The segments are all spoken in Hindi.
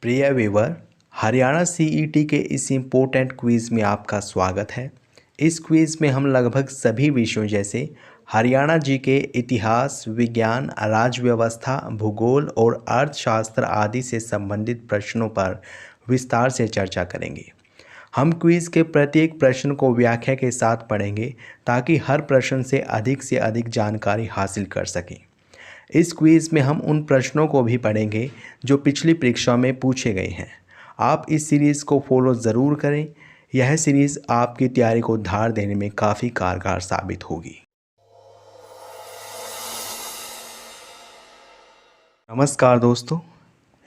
प्रिय व्यूअर, हरियाणा सीईटी के इस इम्पोर्टेंट क्विज़ में आपका स्वागत है। इस क्विज़ में हम लगभग सभी विषयों जैसे हरियाणा जीके, इतिहास, विज्ञान, राज्य व्यवस्था, भूगोल और अर्थशास्त्र आदि से संबंधित प्रश्नों पर विस्तार से चर्चा करेंगे। हम क्विज़ के प्रत्येक प्रश्न को व्याख्या के साथ पढ़ेंगे ताकि हर प्रश्न से अधिक जानकारी हासिल कर सकें। इस क्विज़ में हम उन प्रश्नों को भी पढ़ेंगे जो पिछली परीक्षा में पूछे गए हैं। आप इस सीरीज़ को फॉलो ज़रूर करें। यह सीरीज़ आपकी तैयारी को धार देने में काफ़ी कारगर साबित होगी। नमस्कार दोस्तों,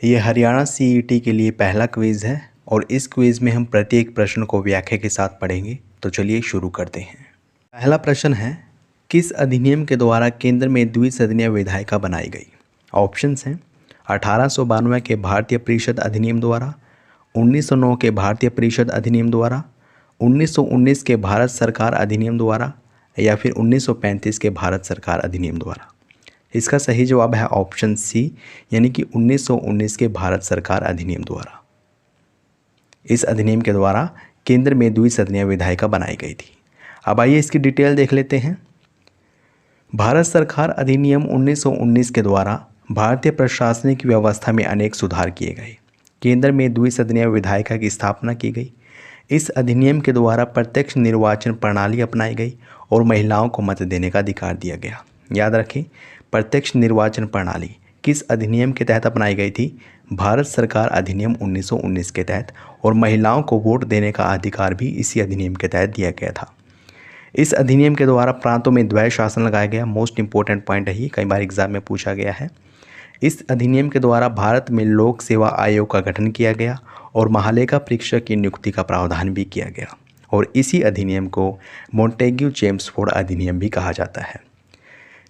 ये हरियाणा सीईटी के लिए पहला क्विज़ है और इस क्विज़ में हम प्रत्येक प्रश्न को व्याख्या के साथ पढ़ेंगे। तो चलिए शुरू करते हैं। पहला प्रश्न है, किस अधिनियम के द्वारा केंद्र में द्विसदनीय विधायिका बनाई गई? ऑप्शंस हैं 1892 के भारतीय परिषद अधिनियम द्वारा, 1909 के भारतीय परिषद अधिनियम द्वारा, 1919 के भारत सरकार अधिनियम द्वारा या फिर 1935 के भारत सरकार अधिनियम द्वारा। इसका सही जवाब है ऑप्शन सी, यानी कि 1919 के भारत सरकार अधिनियम द्वारा। इस अधिनियम के द्वारा केंद्र में द्विसदनीय विधायिका बनाई गई थी। अब आइए इसकी डिटेल देख लेते हैं। भारत सरकार अधिनियम 1919 के द्वारा भारतीय प्रशासनिक व्यवस्था में अनेक सुधार किए गए। केंद्र में द्विसदनीय विधायिका की स्थापना की गई। इस अधिनियम के द्वारा प्रत्यक्ष निर्वाचन प्रणाली अपनाई गई और महिलाओं को मत देने का अधिकार दिया गया। याद रखें, प्रत्यक्ष निर्वाचन प्रणाली किस अधिनियम के तहत अपनाई गई थी? भारत सरकार अधिनियम 1919 के तहत, और महिलाओं को वोट देने का अधिकार भी इसी अधिनियम के तहत दिया गया था। इस अधिनियम के द्वारा प्रांतों में द्वैध शासन लगाया गया। मोस्ट इंपॉर्टेंट पॉइंट है ये, कई बार एग्जाम में पूछा गया है। इस अधिनियम के द्वारा भारत में लोक सेवा आयोग का गठन किया गया और महालेखा परीक्षक की नियुक्ति का प्रावधान भी किया गया, और इसी अधिनियम को मोंटेग्यू चेम्सफोर्ड अधिनियम भी कहा जाता है।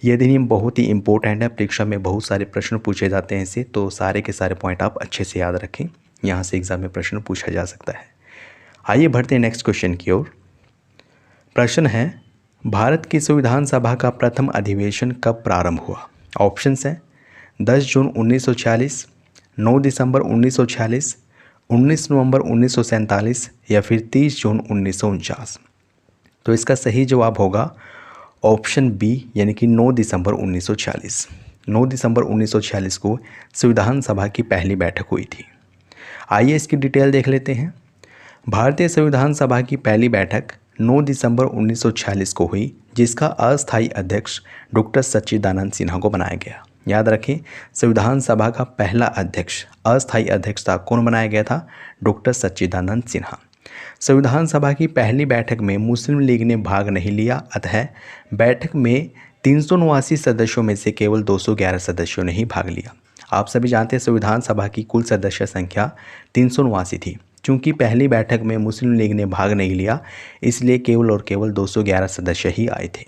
ये अधिनियम बहुत ही इंपॉर्टेंट है, परीक्षा में बहुत सारे प्रश्न पूछे जाते हैं इससे, तो सारे के सारे पॉइंट आप अच्छे से याद रखें, यहाँ से एग्जाम में प्रश्न पूछा जा सकता है। आइए बढ़ते हैं नेक्स्ट क्वेश्चन की ओर। प्रश्न है, भारत की संविधान सभा का प्रथम अधिवेशन कब प्रारंभ हुआ? ऑप्शंस हैं 10 जून 1946, 9 दिसंबर 1946, 19 नवंबर 1947 या फिर 30 जून 1949। तो इसका सही जवाब होगा ऑप्शन बी, यानी कि 9 दिसंबर 1946। 9 दिसंबर 1946 को संविधान सभा की पहली बैठक हुई थी। आइए इसकी डिटेल देख लेते हैं। भारतीय संविधान सभा की पहली बैठक 9 दिसंबर 1946 को हुई, जिसका अस्थायी अध्यक्ष डॉक्टर सच्चिदानंद सिन्हा को बनाया गया। याद रखें, संविधान सभा का पहला अध्यक्ष, अस्थायी अध्यक्ष था, कौन बनाया गया था? डॉक्टर सच्चिदानंद सिन्हा। संविधान सभा की पहली बैठक में मुस्लिम लीग ने भाग नहीं लिया, अतः बैठक में 379 सदस्यों में से केवल 211 सदस्यों ने ही भाग लिया। आप सभी जानते हैं संविधान सभा की कुल सदस्य संख्या 379 थी। चूँकि पहली बैठक में मुस्लिम लीग ने भाग नहीं लिया, इसलिए केवल और केवल 211 सदस्य ही आए थे।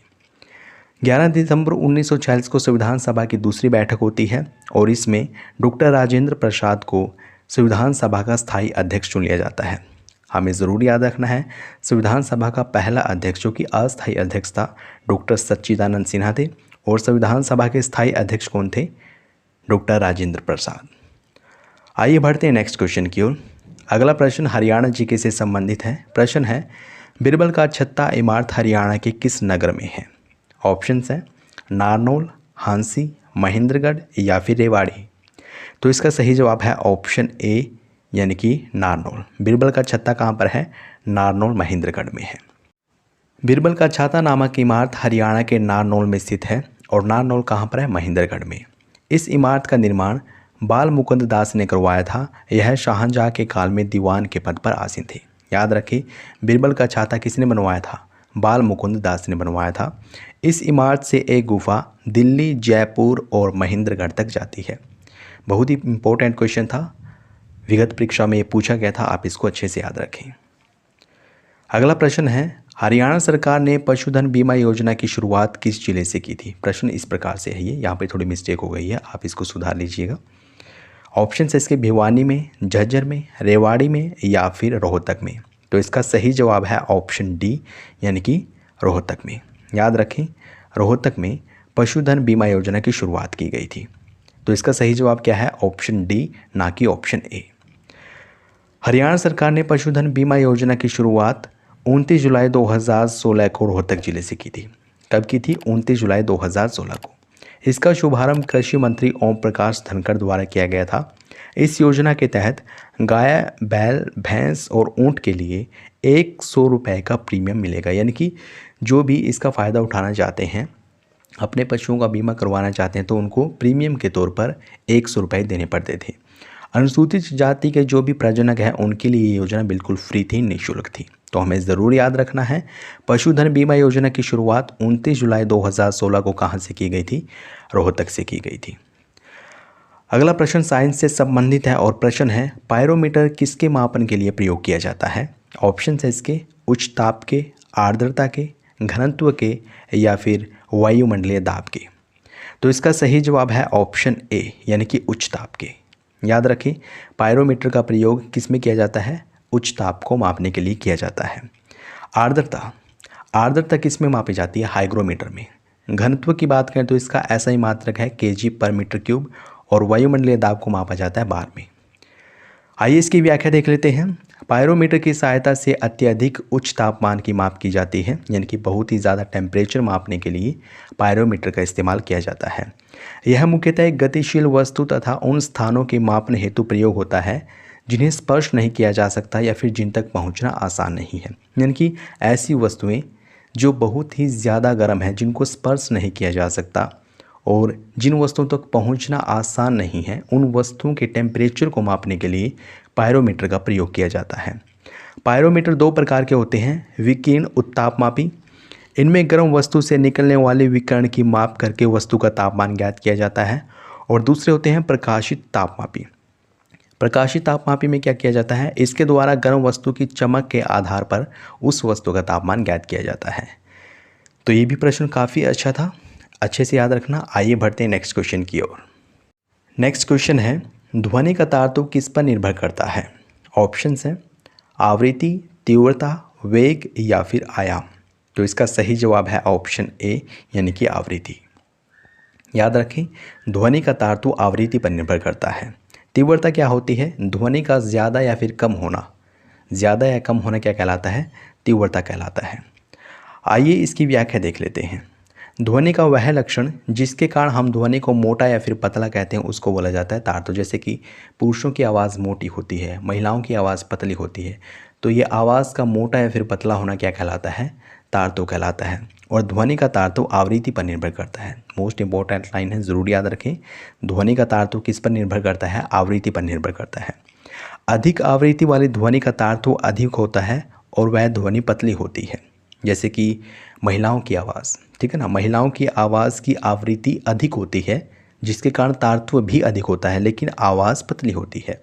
11 दिसंबर 1946 को संविधान सभा की दूसरी बैठक होती है और इसमें डॉक्टर राजेंद्र प्रसाद को संविधान सभा का स्थायी अध्यक्ष चुन लिया जाता है। हमें ज़रूर याद रखना है, संविधान सभा का पहला अध्यक्ष जो कि अस्थायी अध्यक्ष था डॉक्टर सच्चिदानंद सिन्हा थे, और संविधान सभा के स्थायी अध्यक्ष कौन थे? डॉक्टर राजेंद्र प्रसाद। आइए बढ़ते हैं नेक्स्ट क्वेश्चन की ओर। अगला प्रश्न हरियाणा जीके से संबंधित है। प्रश्न है, बीरबल का छत्ता इमारत हरियाणा के किस नगर में है? ऑप्शंस हैं नारनौल, हांसी, महेंद्रगढ़ या फिर रेवाड़ी। तो इसका सही जवाब है ऑप्शन ए, यानी कि नारनौल। बीरबल का छत्ता कहाँ पर है? नारनौल, महेंद्रगढ़ में है। बीरबल का छाता नामक इमारत हरियाणा के नारनौल में स्थित है, और नारनौल कहाँ पर है? महेंद्रगढ़ में। इस इमारत का निर्माण बाल मुकुंद दास ने करवाया था। यह शाहजहां के काल में दीवान के पद पर आसीन थे। याद रखें, बीरबल का छाता किसने बनवाया था? बाल मुकुंद दास ने बनवाया था। इस इमारत से एक गुफा दिल्ली, जयपुर और महेंद्रगढ़ तक जाती है। बहुत ही इंपॉर्टेंट क्वेश्चन था, विगत परीक्षा में ये पूछा गया था, आप इसको अच्छे से याद रखें। अगला प्रश्न है, हरियाणा सरकार ने पशुधन बीमा योजना की शुरुआत किस जिले से की थी? प्रश्न इस प्रकार से है, ये यहाँ पे थोड़ी मिस्टेक हो गई है, आप इसको सुधार लीजिएगा। ऑप्शन है इसके भिवानी में, झज्जर में, रेवाड़ी में या फिर रोहतक में। तो इसका सही जवाब है ऑप्शन डी, यानी कि रोहतक में। याद रखें, रोहतक में पशुधन बीमा योजना की शुरुआत की गई थी। तो इसका सही जवाब क्या है? ऑप्शन डी, ना कि ऑप्शन ए। हरियाणा सरकार ने पशुधन बीमा योजना की शुरुआत 29 जुलाई 2016 को रोहतक जिले से की थी। कब की थी? 29 जुलाई 2016 को। इसका शुभारंभ कृषि मंत्री ओम प्रकाश धनखड़ द्वारा किया गया था। इस योजना के तहत गाय, बैल, भैंस और ऊंट के लिए 100 रुपये का प्रीमियम मिलेगा। यानी कि जो भी इसका फ़ायदा उठाना चाहते हैं, अपने पशुओं का बीमा करवाना चाहते हैं, तो उनको प्रीमियम के तौर पर 100 रुपये देने पड़ते थे। अनुसूचित जाति के जो भी प्रजनक हैं उनके लिए ये योजना बिल्कुल फ्री थी, निःशुल्क थी। तो हमें ज़रूर याद रखना है, पशुधन बीमा योजना की शुरुआत 29 जुलाई 2016 को कहाँ से की गई थी? रोहतक से की गई थी। अगला प्रश्न साइंस से संबंधित है और प्रश्न है, पायरोमीटर किसके मापन के लिए प्रयोग किया जाता है? ऑप्शन है इसके उच्च ताप के, आर्द्रता के, घनत्व के या फिर वायुमंडलीय दाब के। तो इसका सही जवाब है ऑप्शन ए, यानी कि उच्च ताप के। याद रखें, पायरोमीटर का प्रयोग किस में किया जाता है? उच्च ताप को मापने के लिए किया जाता है। आर्द्रता किस में मापी जाती है? हाइग्रोमीटर में। घनत्व की बात करें तो इसका ऐसा ही मात्रक है kg पर मीटर क्यूब, और वायुमंडलीय दाब को मापा जाता है बार में। आइए इसकी व्याख्या देख लेते हैं। पायरोमीटर की सहायता से अत्यधिक उच्च तापमान की माप की जाती है, यानी कि बहुत ही ज़्यादा टेम्परेचर मापने के लिए पायरोमीटर का इस्तेमाल किया जाता है। यह मुख्यतः एक गतिशील वस्तु तथा उन स्थानों के मापन हेतु प्रयोग होता है जिन्हें स्पर्श नहीं किया जा सकता या फिर जिन तक पहुंचना आसान नहीं है। यानी कि ऐसी वस्तुएं जो बहुत ही ज़्यादा गर्म है, जिनको स्पर्श नहीं किया जा सकता, और जिन वस्तुओं तक पहुंचना आसान नहीं है, उन वस्तुओं के टेम्परेचर को मापने के लिए पायरोमीटर का प्रयोग किया जाता है। पायरोमीटर दो प्रकार के होते हैं, विकिरण उत्तापमापी। इनमें गर्म वस्तु से निकलने वाले विकिरण की माप करके वस्तु का तापमान ज्ञात किया जाता है। और दूसरे होते हैं प्रकाशित तापमापी। प्रकाशित तापमापी में क्या किया जाता है? इसके द्वारा गर्म वस्तु की चमक के आधार पर उस वस्तु का तापमान ज्ञात किया जाता है। तो ये भी प्रश्न काफ़ी अच्छा था, अच्छे से याद रखना। आइए बढ़ते हैं नेक्स्ट क्वेश्चन की ओर। नेक्स्ट क्वेश्चन है, ध्वनि का तारतम्य किस पर निर्भर करता है? ऑप्शंस हैं आवृत्ति, तीव्रता, वेग या फिर आयाम। तो इसका सही जवाब है ऑप्शन ए, यानी कि आवृत्ति। याद रखें, ध्वनि का तारतम्य आवृत्ति पर निर्भर करता है। तीव्रता क्या होती है? ध्वनि का ज़्यादा या फिर कम होना। ज़्यादा या कम होना क्या कहलाता है? तीव्रता कहलाता है। आइए इसकी व्याख्या देख लेते हैं। ध्वनि का वह लक्षण जिसके कारण हम ध्वनि को मोटा या फिर पतला कहते हैं, उसको बोला जाता है तारतम्य। जैसे कि पुरुषों की आवाज़ मोटी होती है, महिलाओं की आवाज़ पतली होती है, तो ये आवाज़ का मोटा या फिर पतला होना क्या कहलाता है? तारतम्य कहलाता है। और ध्वनि का तारतम्य आवृत्ति पर निर्भर करता है। मोस्ट इंपॉर्टेंट लाइन है, ज़रूर याद रखें। ध्वनि का तारतम्य किस पर निर्भर करता है? आवृत्ति पर निर्भर करता है। अधिक आवृत्ति वाली ध्वनि का तारतम्य अधिक होता है और वह ध्वनि पतली होती है। जैसे कि महिलाओं की आवाज़, ठीक है ना, महिलाओं की आवाज़ की आवृत्ति अधिक होती है, जिसके कारण तारतम्य भी अधिक होता है, लेकिन आवाज़ पतली होती है।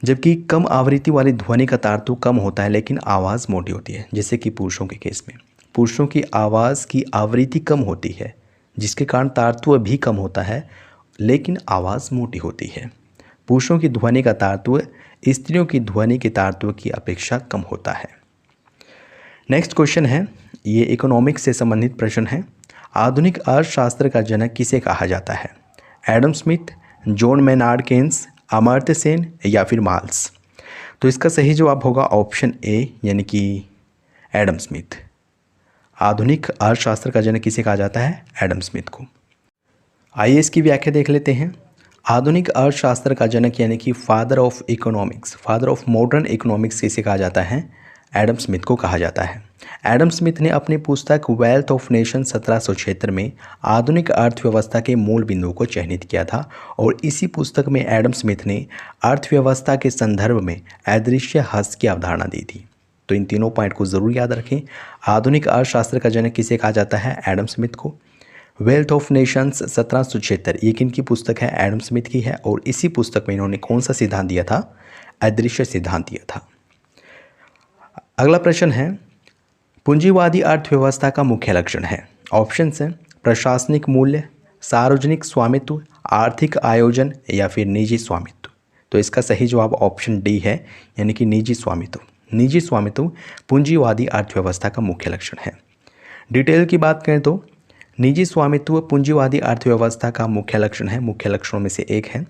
जबकि कम आवृत्ति वाली ध्वनि का तारतम्य कम होता है, लेकिन आवाज़ मोटी होती है। जैसे कि पुरुषों के केस में पुरुषों की आवाज़ की आवृत्ति कम होती है, जिसके कारण तारतम्य भी कम होता है, लेकिन आवाज़ मोटी होती है। पुरुषों की ध्वनि का तारतम्य स्त्रियों की ध्वनि के तारतम्य की अपेक्षा कम होता है। नेक्स्ट क्वेश्चन है, ये इकोनॉमिक्स से संबंधित प्रश्न है। आधुनिक अर्थशास्त्र का जनक किसे कहा जाता है? Adam Smith, John Maynard Keynes, Amartya Sen या फिर मार्क्स। तो इसका सही जवाब होगा ऑप्शन ए, यानी कि एडम स्मिथ। आधुनिक अर्थशास्त्र का जनक किसे कहा जाता है? एडम स्मिथ को। आइए इसकी व्याख्या देख लेते हैं। आधुनिक अर्थशास्त्र का जनक यानी कि father of economics, father of modern economics किसे कहा जाता है? एडम स्मिथ को कहा जाता है। एडम स्मिथ ने अपनी पुस्तक वेल्थ ऑफ नेशन 1776 में आधुनिक अर्थव्यवस्था के मूल बिंदुओं को चिह्नित किया था, और इसी पुस्तक में एडम स्मिथ ने अर्थव्यवस्था के संदर्भ में अदृश्य हस्त की अवधारणा दी थी। तो इन तीनों पॉइंट को ज़रूर याद रखें। आधुनिक अर्थशास्त्र का जनक किसे कहा जाता है? एडम स्मिथ को। वेल्थ ऑफ नेशंस 1776 ये किनकी पुस्तक है? एडम स्मिथ की है। और इसी पुस्तक में इन्होंने कौन सा सिद्धांत दिया था? अदृश्य सिद्धांत दिया था। अगला प्रश्न है, पूंजीवादी अर्थव्यवस्था का मुख्य लक्षण है। ऑप्शंस हैं प्रशासनिक मूल्य, सार्वजनिक स्वामित्व, आर्थिक आयोजन या फिर निजी स्वामित्व। तो इसका सही जवाब ऑप्शन डी है, यानी कि निजी स्वामित्व। निजी स्वामित्व पूंजीवादी अर्थव्यवस्था का मुख्य लक्षण है। डिटेल की बात करें तो निजी स्वामित्व पूंजीवादी अर्थव्यवस्था का मुख्य लक्षण है, मुख्य लक्षणों में से एक है।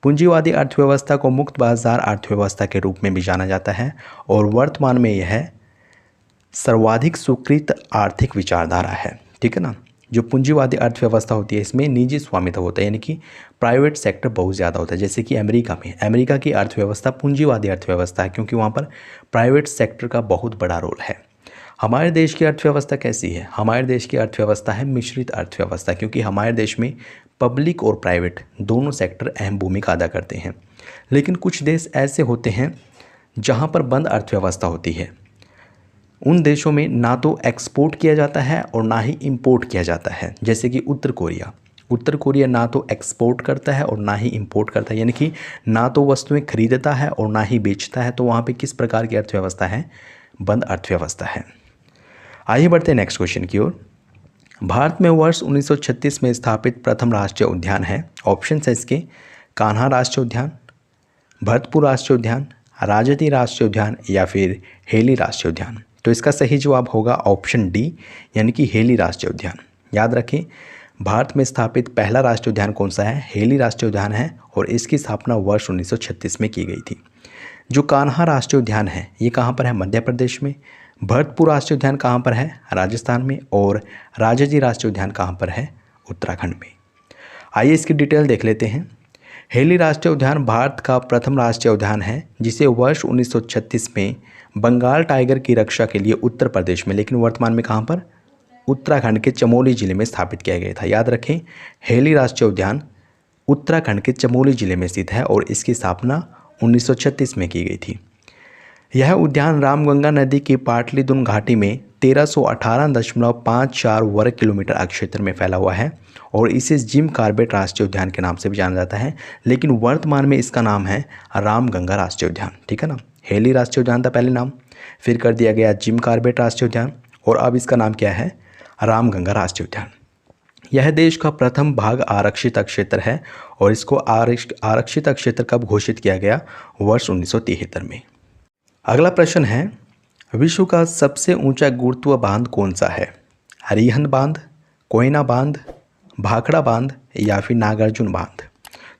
पूंजीवादी अर्थव्यवस्था को मुक्त बाजार अर्थव्यवस्था के रूप में भी जाना जाता है और वर्तमान में यह सर्वाधिक स्वीकृत आर्थिक विचारधारा है। ठीक है ना। जो पूंजीवादी अर्थव्यवस्था होती है इसमें निजी स्वामित्व होता है, यानी कि प्राइवेट सेक्टर बहुत ज़्यादा होता है। जैसे कि अमेरिका की अर्थव्यवस्था पूंजीवादी अर्थव्यवस्था है, क्योंकि वहाँ पर प्राइवेट सेक्टर का बहुत बड़ा रोल है। हमारे देश की अर्थव्यवस्था कैसी है? हमारे देश की अर्थव्यवस्था है मिश्रित अर्थव्यवस्था, क्योंकि हमारे देश में पब्लिक और प्राइवेट दोनों सेक्टर अहम भूमिका अदा करते हैं। लेकिन कुछ देश ऐसे होते हैं जहाँ पर बंद अर्थव्यवस्था होती है। उन देशों में ना तो एक्सपोर्ट किया जाता है और ना ही इंपोर्ट किया जाता है। जैसे कि उत्तर कोरिया ना तो एक्सपोर्ट करता है और ना ही इंपोर्ट करता है, यानी कि ना तो वस्तुएं खरीदता है और ना ही बेचता है। तो वहाँ पे किस प्रकार की अर्थव्यवस्था है? बंद अर्थव्यवस्था है। आइए बढ़ते हैं नेक्स्ट क्वेश्चन की ओर। भारत में वर्ष 1936 में स्थापित प्रथम राष्ट्रीय उद्यान है। ऑप्शन है इसके कान्हा राष्ट्रीय उद्यान, भरतपुर राष्ट्रीय उद्यान, राजती राष्ट्रीय उद्यान या फिर हेली राष्ट्रीय उद्यान। तो इसका सही जवाब होगा ऑप्शन डी, यानी कि हेली राष्ट्रीय उद्यान। याद रखें, भारत में स्थापित पहला राष्ट्रीय उद्यान कौन सा है? हेली राष्ट्रीय उद्यान है और इसकी स्थापना वर्ष 1936 में की गई थी। जो कान्हा राष्ट्रीय उद्यान है ये कहाँ पर है? मध्य प्रदेश में। भरतपुर राष्ट्रीय उद्यान कहाँ पर है? राजस्थान में। और राजाजी राष्ट्रीय उद्यान कहाँ पर है? उत्तराखंड में। आइए इसकी डिटेल देख लेते हैं। हेली राष्ट्रीय उद्यान भारत का प्रथम राष्ट्रीय उद्यान है जिसे वर्ष 1936 में बंगाल टाइगर की रक्षा के लिए उत्तर प्रदेश में, लेकिन वर्तमान में कहाँ पर? उत्तराखंड के चमोली जिले में स्थापित किया गया था। याद रखें, हेली राष्ट्रीय उद्यान उत्तराखंड के चमोली जिले में स्थित है और इसकी स्थापना 1936 में की गई थी। यह उद्यान रामगंगा नदी की पाटलिपुत्र घाटी में 1318.54 वर्ग किलोमीटर क्षेत्र में फैला हुआ है और इसे जिम कॉर्बेट राष्ट्रीय उद्यान के नाम से भी जाना जाता है, लेकिन वर्तमान में इसका नाम है रामगंगा राष्ट्रीय उद्यान। ठीक है ना। हेली राष्ट्रीय उद्यान था पहले नाम, फिर कर दिया गया जिम कॉर्बेट राष्ट्रीय उद्यान और अब इसका नाम क्या है? रामगंगा राष्ट्रीय उद्यान। यह देश का प्रथम भाग आरक्षित क्षेत्र है और इसको आरक्षित क्षेत्र कब घोषित किया गया? वर्ष 1973 में। अगला प्रश्न है, विश्व का सबसे ऊंचा गुरुत्व बांध कौन सा है? अरिहंत बांध, कोयना बांध, भाखड़ा बांध या फिर नागार्जुन बांध।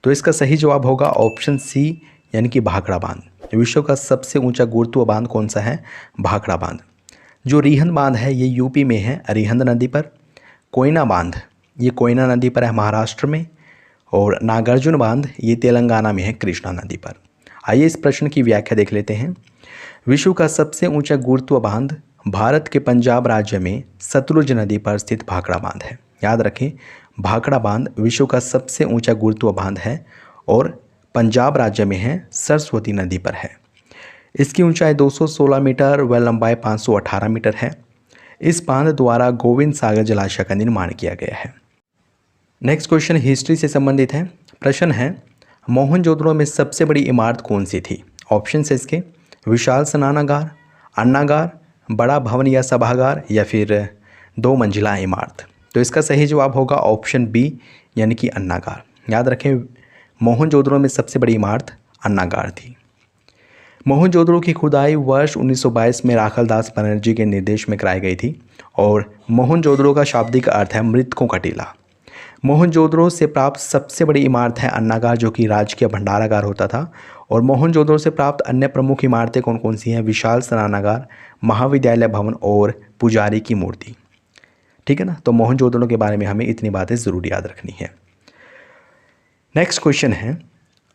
तो इसका सही जवाब होगा ऑप्शन सी, यानी कि भाखड़ा बांध। विश्व का सबसे ऊंचा गुरुत्व बांध कौन सा है? भाखड़ा बांध। जो रिहंद बांध है ये यूपी में है, रिहंद नदी पर। कोयना बांध ये कोयना नदी पर है महाराष्ट्र में। और नागार्जुन बांध ये तेलंगाना में है, कृष्णा नदी पर। आइए इस प्रश्न की व्याख्या देख लेते हैं। विश्व का सबसे ऊंचा गुरुत्व बांध भारत के पंजाब राज्य में सतलुज नदी पर स्थित भाखड़ा बांध है। याद रखें, भाखड़ा बांध विश्व का सबसे ऊंचा गुरुत्व बांध है और पंजाब राज्य में है, सरस्वती नदी पर है। इसकी ऊंचाई 216 मीटर व लंबाई 518 मीटर है। इस बांध द्वारा गोविंद सागर जलाशय का निर्माण किया गया है। नेक्स्ट क्वेश्चन हिस्ट्री से संबंधित है। प्रश्न है, मोहनजोदड़ो में सबसे बड़ी इमारत कौन सी थी? ऑप्शन है इसके विशाल स्नानागार, अन्नागार, बड़ा भवन या सभागार या फिर 2 मंजिला इमारत। तो इसका सही जवाब होगा ऑप्शन बी, यानी कि अन्नागार। याद रखें, मोहनजोदड़ो में सबसे बड़ी इमारत अन्नागार थी। मोहनजोदड़ो की खुदाई वर्ष 1922 में राखलदास बनर्जी के निर्देश में कराई गई थी और मोहनजोदड़ो का शाब्दिक अर्थ है मृतकों का टीला। मोहनजोदड़ो से प्राप्त सबसे बड़ी इमारत है अन्नागार, जो कि राजकीय भंडारागार होता था। और मोहनजोदड़ो से प्राप्त अन्य प्रमुख इमारतें कौन कौन सी हैं? विशाल स्नानागार, महाविद्यालय भवन और पुजारी की मूर्ति। ठीक है ना। तो मोहनजोदड़ो के बारे में हमें इतनी बातें ज़रूर याद रखनी है। नेक्स्ट क्वेश्चन है,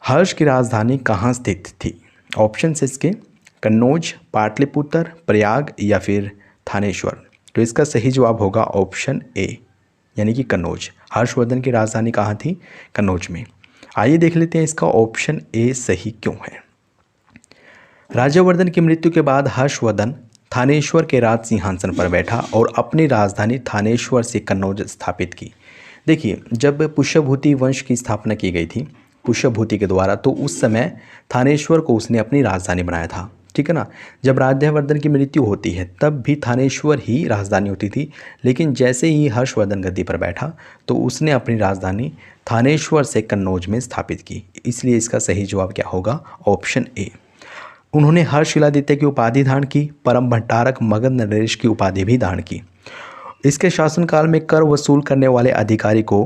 हर्ष की राजधानी कहाँ स्थित थी? ऑप्शन है इसके कन्नौज, पाटलिपुत्र, प्रयाग या फिर थानेश्वर। तो इसका सही जवाब होगा ऑप्शन ए, यानी कि कन्नौज। हर्षवर्धन की राजधानी कहाँ थी? कन्नौज में। आइए देख लेते हैं इसका ऑप्शन ए सही क्यों है। राज्यवर्धन की मृत्यु के बाद हर्षवर्धन थानेश्वर के राज सिंहासन पर बैठा और अपनी राजधानी थानेश्वर से कन्नौज स्थापित की। देखिए, जब पुष्यभूति वंश की स्थापना की गई थी पुष्यभूति के द्वारा, तो उस समय थानेश्वर को उसने अपनी राजधानी बनाया था। ठीक है ना। जब राज्यवर्धन की मृत्यु होती है तब भी थानेश्वर ही राजधानी होती थी, लेकिन जैसे ही हर्षवर्धन गद्दी पर बैठा तो उसने अपनी राजधानी थानेश्वर से कन्नौज में स्थापित की। इसलिए इसका सही जवाब क्या होगा? Option A. उन्होंने हर्षशिलादित्य की उपाधि धारण की, परम भट्टारक मगध नरेश की उपाधि भी धारण की। इसके शासनकाल में कर वसूल करने वाले अधिकारी को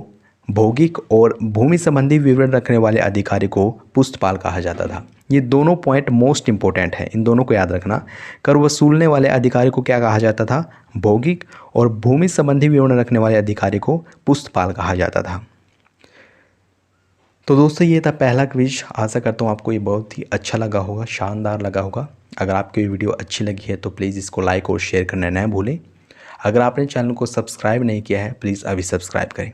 भौगोलिक और भूमि संबंधी विवरण रखने वाले अधिकारी को पुस्तपाल कहा जाता था। ये दोनों पॉइंट मोस्ट इंपॉर्टेंट है, इन दोनों को याद रखना। कर वसूलने वाले अधिकारी को क्या कहा जाता था? भौगोलिक और भूमि संबंधी विवरण रखने वाले अधिकारी को पुस्तपाल कहा जाता था। तो दोस्तों ये था पहला क्विज। आशा करता हूँ आपको ये बहुत ही अच्छा लगा होगा, शानदार लगा होगा। अगर आपको ये वीडियो अच्छी लगी है तो प्लीज़ इसको लाइक और शेयर करना न भूलें। अगर आपने चैनल को सब्सक्राइब नहीं किया है प्लीज़ अभी सब्सक्राइब करें।